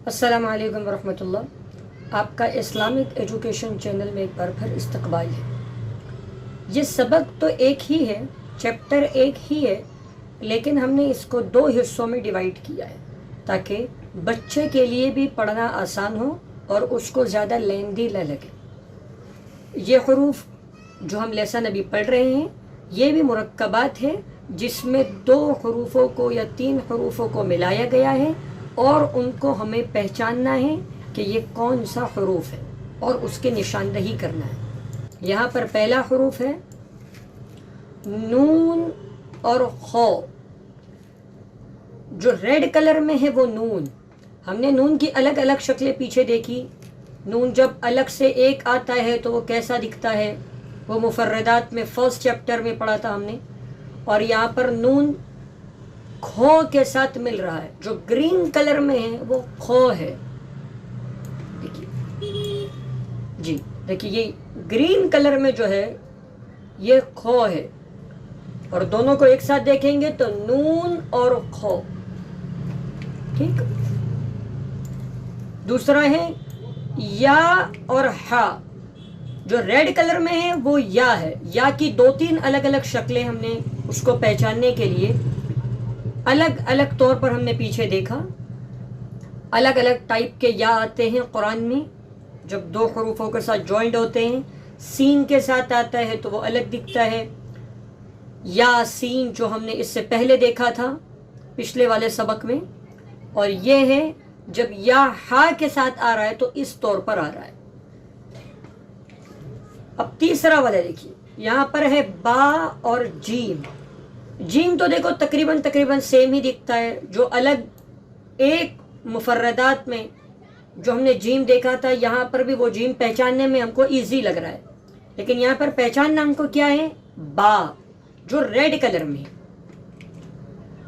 السلام علیکم ورحمۃ اللہ۔ آپ کا اسلامک ایجوکیشن چینل میں ایک بار پھر استقبال ہے۔ یہ سبق تو ایک ہی ہے، چیپٹر ایک ہی ہے، لیکن ہم نے اس کو 2 حصوں میں ڈیوائیڈ کیا ہے تاکہ بچے کے لیے بھی پڑھنا آسان ہو اور اس کو زیادہ لیندی نہ لگے۔ یہ حروف جو ہم لیسن ابھی پڑھ رہے ہیں یہ بھی مرکبات ہے جس میں 2 حروفوں کو یا 3 حروفوں کو ملایا گیا ہے اور ان کو ہمیں پہچاننا ہے کہ یہ کون سا حروف ہے اور اس کی نشاندہی کرنا ہے۔ یہاں پر پہلا حروف ہے نون اور خو۔ جو ریڈ کلر میں ہے وہ نون۔ ہم نے نون کی الگ الگ شکلیں پیچھے دیکھی۔ نون جب الگ سے ایک آتا ہے تو وہ کیسا دکھتا ہے، وہ مفردات میں فرسٹ چیپٹر میں پڑھا تھا ہم نے۔ اور یہاں پر نون کھو کے ساتھ مل رہا ہے، جو گرین کلر میں ہے وہ کھو ہے۔ جی دیکھیے، یہ گرین کلر میں جو ہے یہ کھو ہے، اور دونوں کو ایک ساتھ دیکھیں گے تو نون اور کھو۔ ٹھیک، دوسرا ہے یا اور ہا۔ جو ریڈ کلر میں ہے وہ یا ہے۔ یا کی 2-3 الگ الگ شکلیں ہم نے اس کو پہچاننے کے لیے الگ الگ طور پر ہم نے پیچھے دیکھا۔ الگ الگ ٹائپ کے یا آتے ہیں قرآن میں جب 2 حروفوں کے ساتھ جوائنڈ ہوتے ہیں۔ سین کے ساتھ آتا ہے تو وہ الگ دکھتا ہے۔ یا سین جو ہم نے اس سے پہلے دیکھا تھا پچھلے والے سبق میں، اور یہ ہے جب یا ہا کے ساتھ آ رہا ہے تو اس طور پر آ رہا ہے۔ اب تیسرا والا دیکھیے، یہاں پر ہے با اور جیم۔ جیم تو دیکھو تقریباً سیم ہی دکھتا ہے۔ جو الگ ایک مفردات میں جو ہم نے جیم دیکھا تھا، یہاں پر بھی وہ جیم پہچاننے میں ہم کو ایزی لگ رہا ہے، لیکن یہاں پر پہچاننا ہم کو کیا ہے، با، جو ریڈ کلر میں ہے۔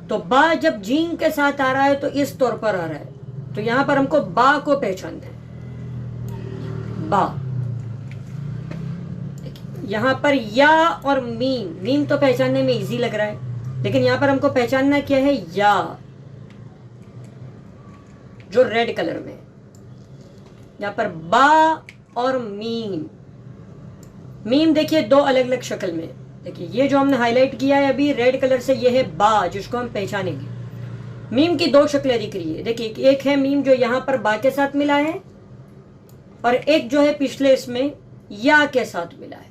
تو با جب جیم کے ساتھ آ رہا ہے تو اس طور پر آ رہا ہے، تو یہاں پر ہم کو با کو پہچاننا ہے۔ با، یہاں پر یا اور میم۔ میم تو پہچاننے میں ایزی لگ رہا ہے، لیکن یہاں پر ہم کو پہچاننا کیا ہے، یا، جو ریڈ کلر میں ہے۔ یہاں پر با اور میم۔ میم دیکھیے 2 الگ الگ شکل میں۔ دیکھیے یہ جو ہم نے ہائی لائٹ کیا ہے ابھی ریڈ کلر سے، یہ ہے با، جس کو ہم پہچانیں گے۔ میم کی 2 شکلیں دکھ رہی ہے۔ دیکھیے ایک ہے میم جو یہاں پر با کے ساتھ ملا ہے، اور ایک جو ہے پچھلے اس میں یا کے ساتھ ملا ہے۔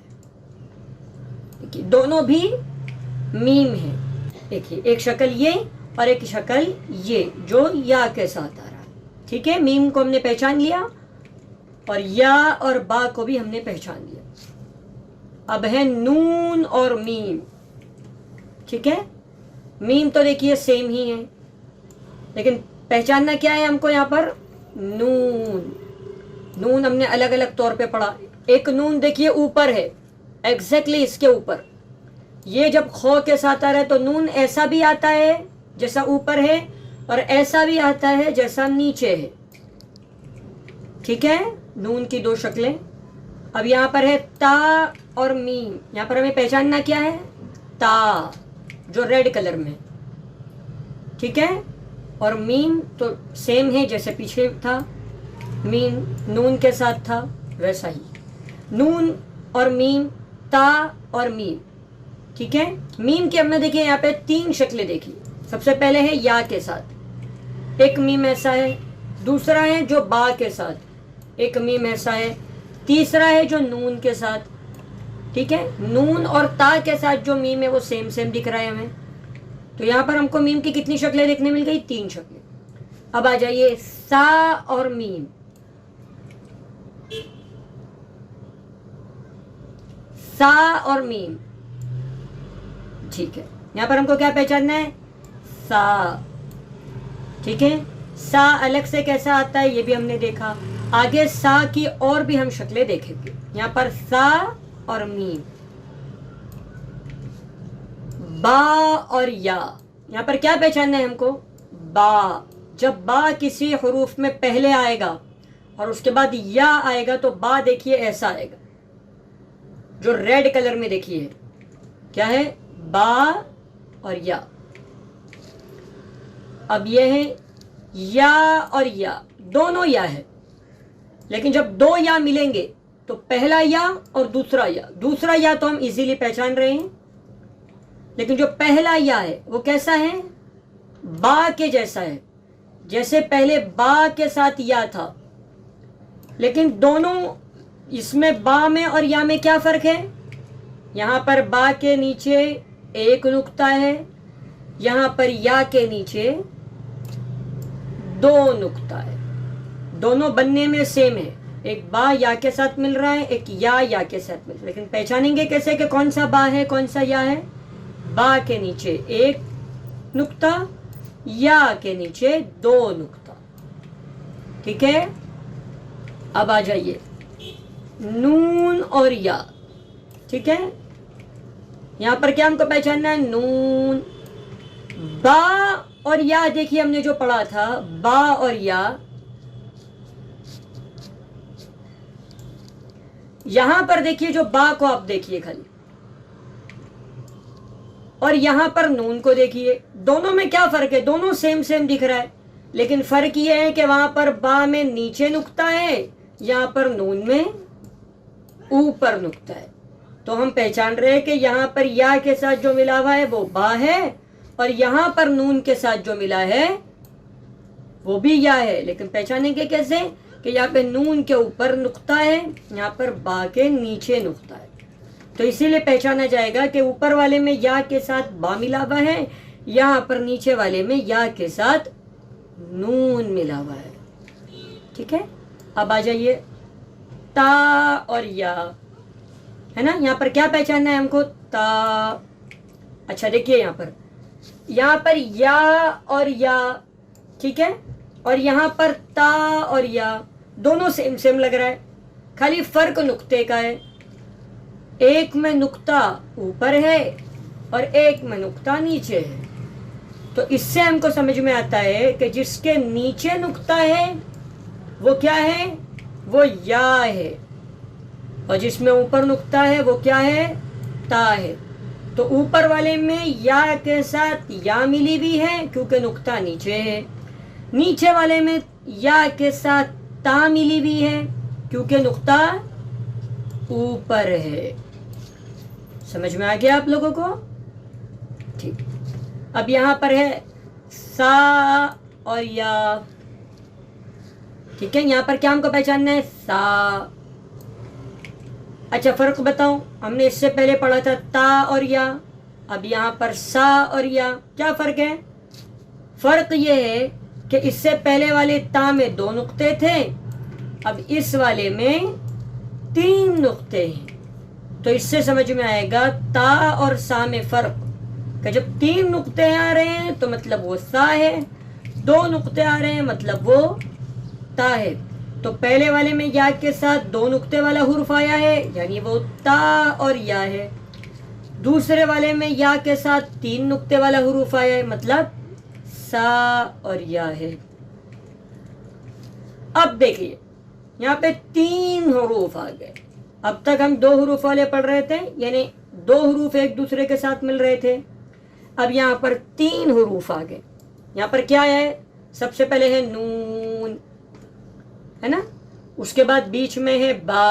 دیکھیے دونوں بھی میم ہیں۔ دیکھیے ایک شکل یہ اور ایک شکل یہ جو یا کے ساتھ آ رہا ہے۔ ٹھیک ہے، میم کو ہم نے پہچان لیا اور یا اور با کو بھی ہم نے پہچان لیا۔ اب ہے نون اور میم۔ ٹھیک ہے، میم تو دیکھیے سیم ہی ہے، لیکن پہچاننا کیا ہے ہم کو یہاں پر، نون۔ نون ہم نے الگ الگ طور پہ پڑھا۔ ایک نون دیکھیے اوپر ہے، ایگزیکٹلی اس کے اوپر۔ یہ جب خو کے ساتھ آ رہا ہے تو نون ایسا بھی آتا ہے جیسا اوپر ہے، اور ایسا بھی آتا ہے جیسا نیچے ہے۔ ٹھیک ہے، نون کی 2 شکلیں۔ اب یہاں پر ہے تا اور میم۔ یہاں پر ہمیں پہچاننا کیا ہے، تا، جو ریڈ کلر میں۔ ٹھیک ہے، اور میم تو سیم ہے جیسے پیچھے تھا، میم نون کے ساتھ تھا ویسا ہی۔ نون اور میم، تا اور میم۔ ٹھیک ہے، میم کی ہم نے دیکھیے یہاں پہ 3 شکلیں دیکھی۔ سب سے پہلے ہے یا کے ساتھ ایک میم ایسا ہے، دوسرا ہے جو با کے ساتھ ایک میم ایسا ہے، تیسرا ہے جو نون کے ساتھ۔ ٹھیک ہے، نون اور تا کے ساتھ جو میم ہے وہ سیم دکھ رہا ہے ہمیں۔ تو یہاں پر ہم کو میم کی کتنی شکلیں دیکھنے مل گئی، 3 شکلیں۔ اب آ جائیے سا اور میم۔ سا اور میم، ٹھیک ہے، یہاں پر ہم کو کیا پہچاننا ہے، سا۔ ٹھیک ہے، سا الگ سے کیسا آتا ہے یہ بھی ہم نے دیکھا۔ آگے سا کی اور بھی ہم شکلیں دیکھیں گے۔ یہاں پر سا اور میم، با اور یا۔ یہاں پر کیا پہچاننا ہے ہم کو، با۔ جب با کسی حروف میں پہلے آئے گا اور اس کے بعد یا آئے گا تو با دیکھیے ایسا آئے گا، جو ریڈ کلر میں دیکھیے کیا ہے، با اور یا۔ اب یہ ہے یا اور یا دونوں یا ہے، لیکن جب دو یا ملیں گے تو پہلا یا اور دوسرا یا تو ہم ایزیلی پہچان رہے ہیں، لیکن جو پہلا یا ہے وہ کیسا ہے؟ با کے جیسا ہے، جیسے پہلے با کے ساتھ یا تھا، لیکن دونوں اس میں با میں اور یا میں کیا فرق ہے؟ یہاں پر با کے نیچے ایک نقطہ ہے، یہاں پر یا کے نیچے دو نقطہ ہے، دونوں بننے میں سیم ہے، ایک با یا کے ساتھ مل رہا ہے، ایک یا کے ساتھ مل رہا ہے، لیکن پہچانیں گے کیسے کہ کون سا با ہے کون سا یا ہے؟ با کے نیچے ایک نقطہ، یا کے نیچے دو نقطہ، ٹھیک ہے؟ اب آ جائیے نون اور یا، ٹھیک ہے؟ یہاں پر کیا ہم کو پہچاننا ہے؟ نون، با اور یا دیکھیے ہم نے جو پڑھا تھا، با اور یا، یہاں پر دیکھیے جو با کو آپ دیکھیے خالی، اور یہاں پر نون کو دیکھیے، دونوں میں کیا فرق ہے؟ دونوں سیم دکھ رہا ہے، لیکن فرق یہ ہے کہ وہاں پر با میں نیچے نقطہ ہے، یہاں پر نون میں اوپر نقطہ ہے، تو ہم پہچان رہے ہیں کہ یہاں پر یا کے ساتھ جو ملا ہوا ہے وہ با ہے، اور یہاں پر نون کے ساتھ جو ملا ہے وہ بھی یا ہے، لیکن پہچانیں گے کیسے کہ یہاں پہ نون کے اوپر نقطہ ہے، یہاں پر با کے نیچے نقطہ ہے، تو اسی لیے پہچانا جائے گا کہ اوپر والے میں یا کے ساتھ با ملا ہوا ہے، یہاں پر نیچے والے میں یا کے ساتھ نون ملا ہوا ہے، ٹھیک ہے؟ اب آ جائیے تا اور یا، ہے نا؟ یہاں پر کیا پہچاننا ہے ہم کو؟ تا، اچھا دیکھیے یہاں پر یا اور یا، ٹھیک ہے؟ اور یہاں پر تا اور یا، دونوں سیم لگ رہا ہے، خالی فرق نقطے کا ہے، ایک میں نقطہ اوپر ہے اور ایک میں نقطہ نیچے ہے، تو اس سے ہم کو سمجھ میں آتا ہے کہ جس کے نیچے نقطہ ہے وہ کیا ہے؟ وہ یا ہے، اور جس میں اوپر نقطہ ہے وہ کیا ہے؟ تا ہے، تو اوپر والے میں یا کے ساتھ یا ملی بھی ہے کیونکہ نقطہ نیچے ہے، نیچے والے میں یا کے ساتھ تا ملی بھی ہے کیونکہ نقطہ اوپر ہے۔ سمجھ میں آ گیا آپ لوگوں کو؟ ٹھیک، اب یہاں پر ہے سا اور یا، ٹھیک ہے؟ یہاں پر کیا ہم کو پہچاننا ہے؟ سا۔ اچھا فرق بتاؤں، ہم نے اس سے پہلے پڑھا تھا تا اور یا، اب یہاں پر سا اور یا، کیا فرق ہے؟ فرق یہ ہے کہ اس سے پہلے والے تا میں دو نقطے تھے، اب اس والے میں تین نقطے ہیں، تو اس سے سمجھ میں آئے گا تا اور سا میں فرق، کہ جب تین نقطے آ رہے ہیں تو مطلب وہ سا ہے، دو نقطے آ رہے ہیں مطلب وہ تا ہے، تو پہلے والے میں یا کے ساتھ دو نقطے والا حرف آیا ہے یعنی وہ تا اور یا ہے، دوسرے والے میں یا کے ساتھ تین نقطے والا حروف آیا ہے مطلب سا اور یا ہے۔ اب دیکھیے یہاں پہ تین حروف آ گئے، اب تک ہم دو حروف والے پڑھ رہے تھے، یعنی دو حروف ایک دوسرے کے ساتھ مل رہے تھے، اب یہاں پر تین حروف آ گئے، یہاں پر کیا ہے؟ سب سے پہلے ہے نون، ہے نا؟ اس کے بعد بیچ میں ہے با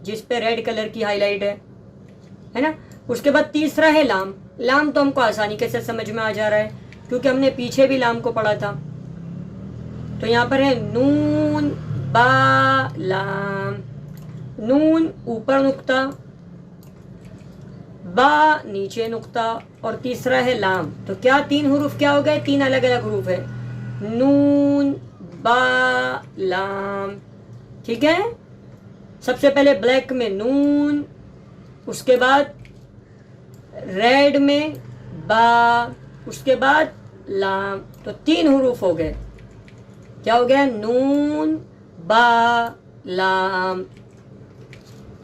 جس پہ ریڈ کلر کی ہائی لائٹ ہے نا؟ اس کے بعد تیسرا ہے لام، لام تو ہم کو آسانی کے ساتھ سمجھ میں آ جا رہا ہے کیونکہ ہم نے پیچھے بھی لام کو پڑھا تھا، تو یہاں پر ہے نون با لام، نون اوپر نقطہ، با نیچے نقطہ، اور تیسرا ہے لام، تو کیا تین حروف کیا ہو گئے؟ تین الگ الگ حروف ہے، نون با لام، ٹھیک ہے؟ سب سے پہلے بلیک میں نون، اس کے بعد ریڈ میں با، اس کے بعد لام، تو تین حروف ہو گئے، کیا ہو گیا؟ نون با لام۔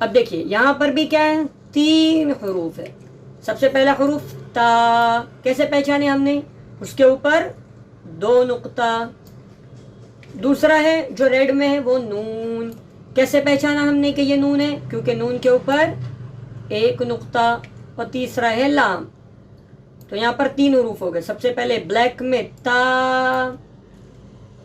اب دیکھیے یہاں پر بھی کیا ہے؟ تین حروف ہے، سب سے پہلا حروف تا، کیسے پہچانے ہم نے؟ اس کے اوپر دو نقطہ، دوسرا ہے جو ریڈ میں ہے وہ نون، کیسے پہچانا ہم نے کہ یہ نون ہے؟ کیونکہ نون کے اوپر ایک نقطہ، اور تیسرا ہے لام، تو یہاں پر تین حروف ہو گئے، سب سے پہلے بلیک میں تا،